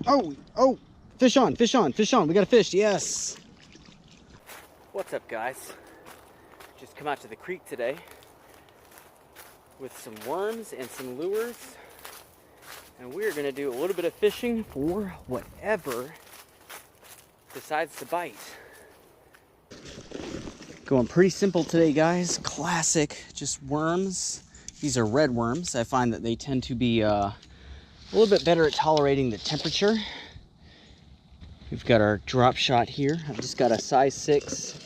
Oh, fish on, fish on, fish on. We got a fish, yes. What's up, guys? Just come out to the creek today with some worms and some lures. And we're gonna do a little bit of fishing for whatever decides to bite. Going pretty simple today, guys. Classic, just worms. These are red worms. I find that they tend to be a little bit better at tolerating the temperature. We've got our drop shot here. I've just got a size 6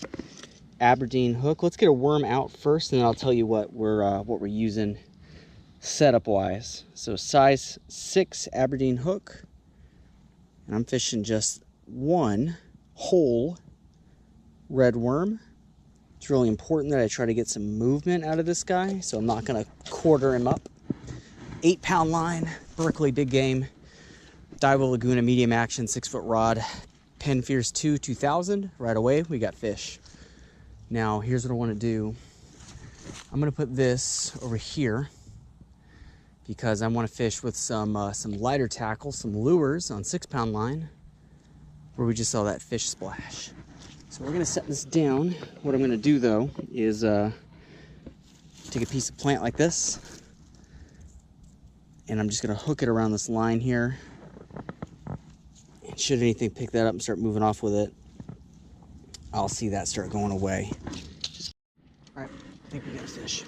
Aberdeen hook. Let's get a worm out first, and then I'll tell you what we're using setup wise. So size 6 Aberdeen hook, and I'm fishing just one whole red worm. It's really important that I try to get some movement out of this guy, so I'm not gonna quarter him up. 8-pound line, Berkeley big game, Daiwa Laguna medium action, 6-foot rod, Penn Fierce 2 2000. Right away, we got fish. Now, here's what I wanna do. I'm gonna put this over here because I wanna fish with some lighter tackle, some lures on 6-pound line, where we just saw that fish splash. So we're gonna set this down. What I'm gonna do though is take a piece of plant like this, and I'm just gonna hook it around this line here. And should anything pick that up and start moving off with it, I'll see that start going away. All right, I think we got a fish.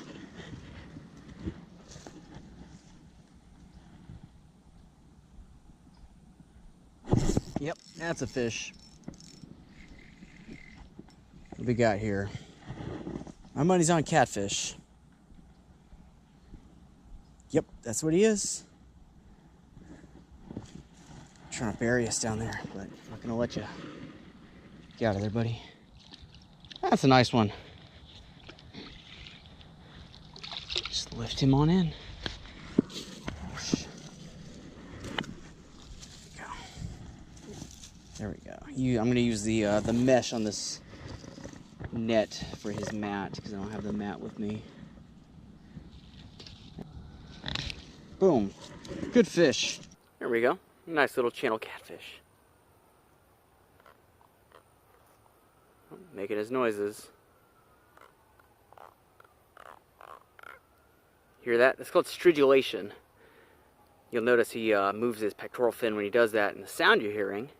Yep, that's a fish. What we got here? My money's on catfish. Yep, that's what he is. Trying to bury us down there, but I'm not gonna let you get out of there, buddy. That's a nice one. Just lift him on in. There we go. I'm gonna use the mesh on this net for his mat because I don't have the mat with me. Boom. Good fish. There we go. Nice little channel catfish. Making his noises. Hear that? That's called stridulation. You'll notice he moves his pectoral fin when he does that, and the sound you're hearing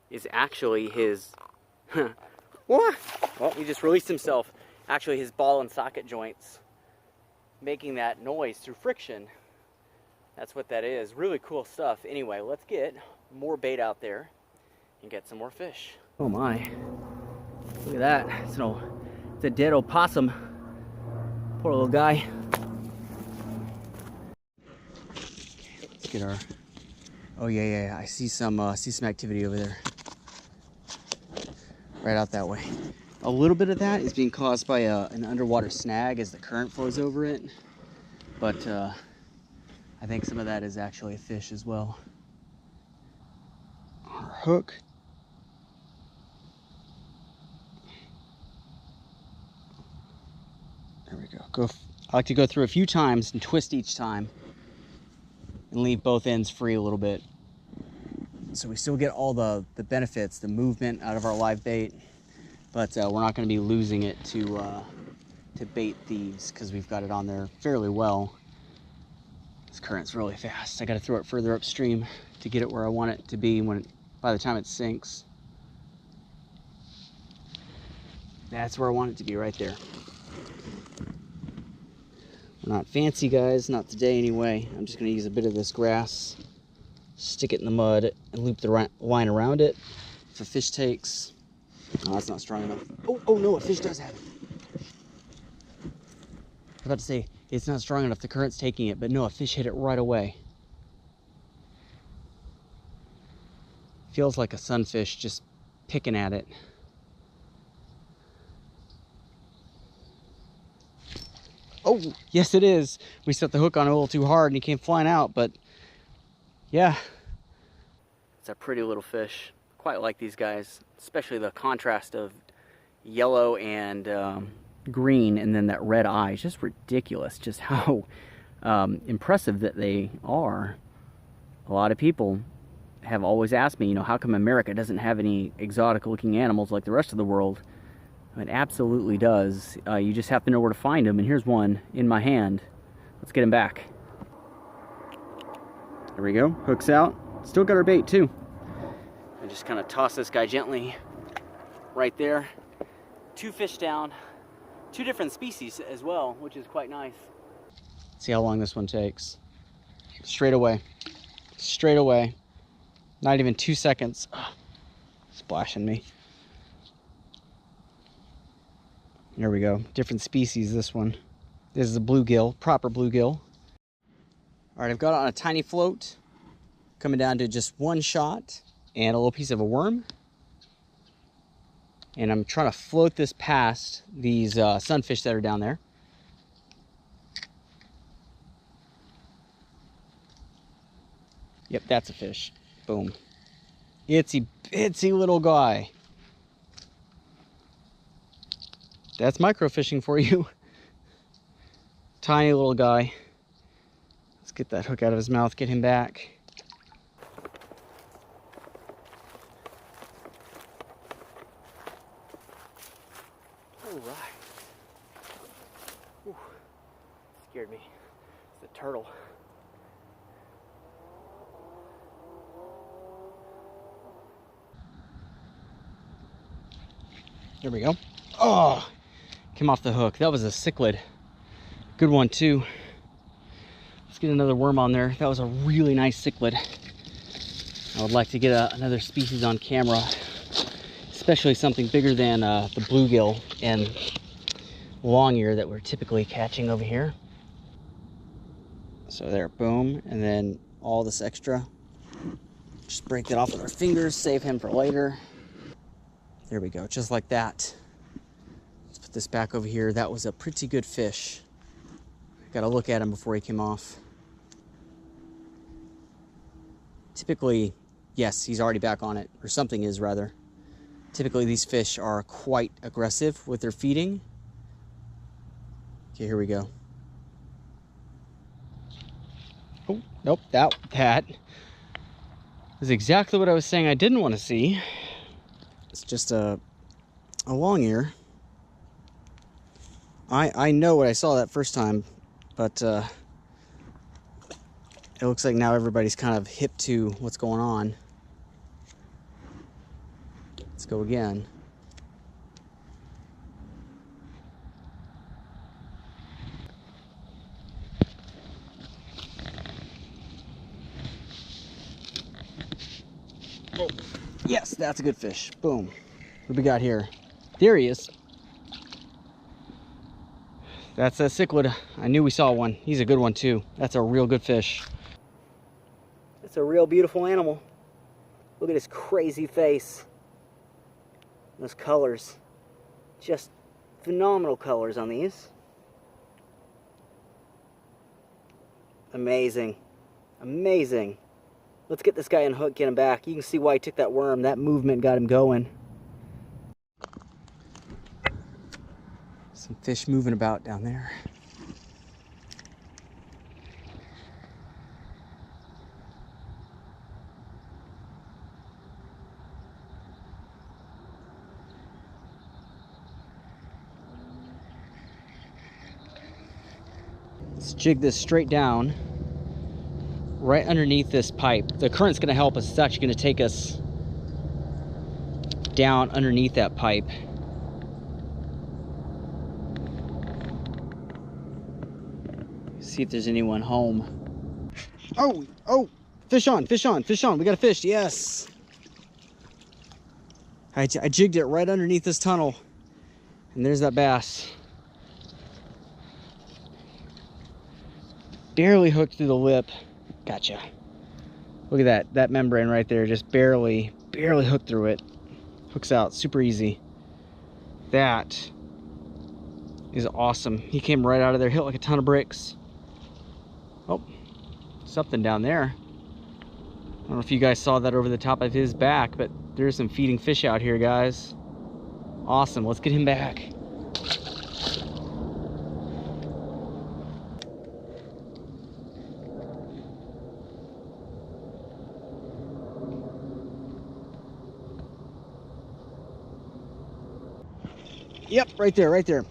is actually his what? Well, he just released himself. Actually, his ball and socket joints making that noise through friction. That's what that is. Really cool stuff. Anyway, let's get more bait out there and get some more fish. Oh my. Look at that. It's a dead opossum. Poor little guy. Let's get our... Oh yeah. I see some activity over there. Right out that way. A little bit of that is being caused by an underwater snag as the current flows over it, but I think some of that is actually a fish as well. Our hook. There we go. I like to go through a few times and twist each time and leave both ends free a little bit, so we still get all the benefits, the movement out of our live bait, but we're not going to be losing it to bait thieves because we've got it on there fairly well. This current's really fast. I got to throw it further upstream to get it where I want it to be by the time it sinks. That's where I want it to be, right there. We're not fancy, guys, not today anyway. I'm just going to use a bit of this grass, stick it in the mud, and loop the line around it. If a fish takes... Oh, that's not strong enough. Oh no, a fish does have it. I was about to say, it's not strong enough, the current's taking it, but no, a fish hit it right away. Feels like a sunfish just picking at it. Oh, yes it is. We set the hook on a little too hard and he came flying out, but yeah. It's a pretty little fish. Quite like these guys, especially the contrast of yellow and green, and then that red eye. It's just ridiculous just how impressive that they are. A lot of people have always asked me, you know, how come America doesn't have any exotic looking animals like the rest of the world? It absolutely does. You just have to know where to find them, and here's one in my hand. Let's get him back. There we go, hooks out. Still got our bait too. I just kind of toss this guy gently right there. 2 fish down, 2 different species as well, which is quite nice. See how long this one takes. Straight away, straight away. Not even 2 seconds. Oh, splashing me. There we go, different species this one. This is a bluegill, proper bluegill. All right, I've got it on a tiny float, coming down to just 1 shot and a little piece of a worm. And I'm trying to float this past these sunfish that are down there. Yep, that's a fish. Boom. Itsy bitsy little guy. That's microfishing for you. Tiny little guy. Let's get that hook out of his mouth, get him back. All right. Whew. Scared me. It's a turtle. There we go. Oh, came off the hook. That was a cichlid. Good one too. Let's get another worm on there. That was a really nice cichlid. I would like to get another species on camera, especially something bigger than the bluegill and long ear that we're typically catching over here. So there, boom, and then all this extra. Just break that off with our fingers, save him for later. There we go, just like that. Let's put this back over here. That was a pretty good fish. Got to look at him before he came off. Typically, yes, he's already back on it, or something is rather. Typically these fish are quite aggressive with their feeding. Okay, here we go. Oh, nope, that is exactly what I was saying I didn't want to see. It's just a long ear. I know what I saw that first time, but it looks like now everybody's kind of hip to what's going on. Let's go again. Oh, yes, that's a good fish. Boom. What do we got here? There he is. That's a cichlid. I knew we saw one. He's a good one too. That's a real good fish. It's a real beautiful animal. Look at his crazy face. Those colors. Just phenomenal colors on these. Amazing. Amazing. Let's get this guy unhooked, get him back. You can see why he took that worm. That movement got him going. Some fish moving about down there. Let's jig this straight down, right underneath this pipe. The current's going to help us. It's actually going to take us down underneath that pipe. See if there's anyone home. Oh, fish on, fish on, fish on. We got a fish, yes. I jigged it right underneath this tunnel. And there's that bass. Barely hooked through the lip. Gotcha. Look at that membrane right there. Just barely hooked through it. Hooks out super easy. That is awesome. He came right out of there, hit like a ton of bricks. Oh, something down there. I don't know if you guys saw that over the top of his back, but there's some feeding fish out here, guys. Awesome, let's get him back. Yep, right there, right there.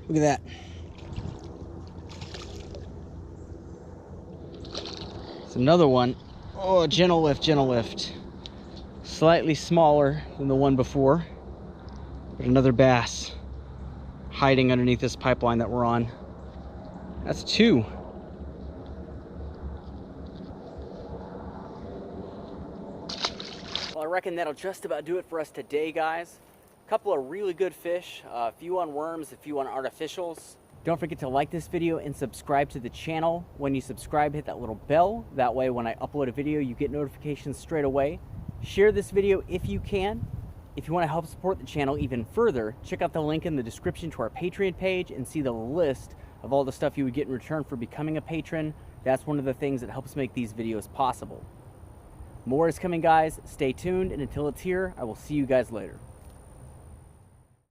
Look at that. It's another one. Oh, gentle lift, gentle lift. Slightly smaller than the one before, but another bass hiding underneath this pipeline that we're on. That's 2. Well, I reckon that'll just about do it for us today, guys. A couple of really good fish, a few on worms, a few on artificials. Don't forget to like this video and subscribe to the channel. When you subscribe, hit that little bell. That way, when I upload a video, you get notifications straight away. Share this video if you can. If you want to help support the channel even further, check out the link in the description to our Patreon page and see the list of all the stuff you would get in return for becoming a patron. That's one of the things that helps make these videos possible. More is coming, guys. Stay tuned, and until it's here, I will see you guys later.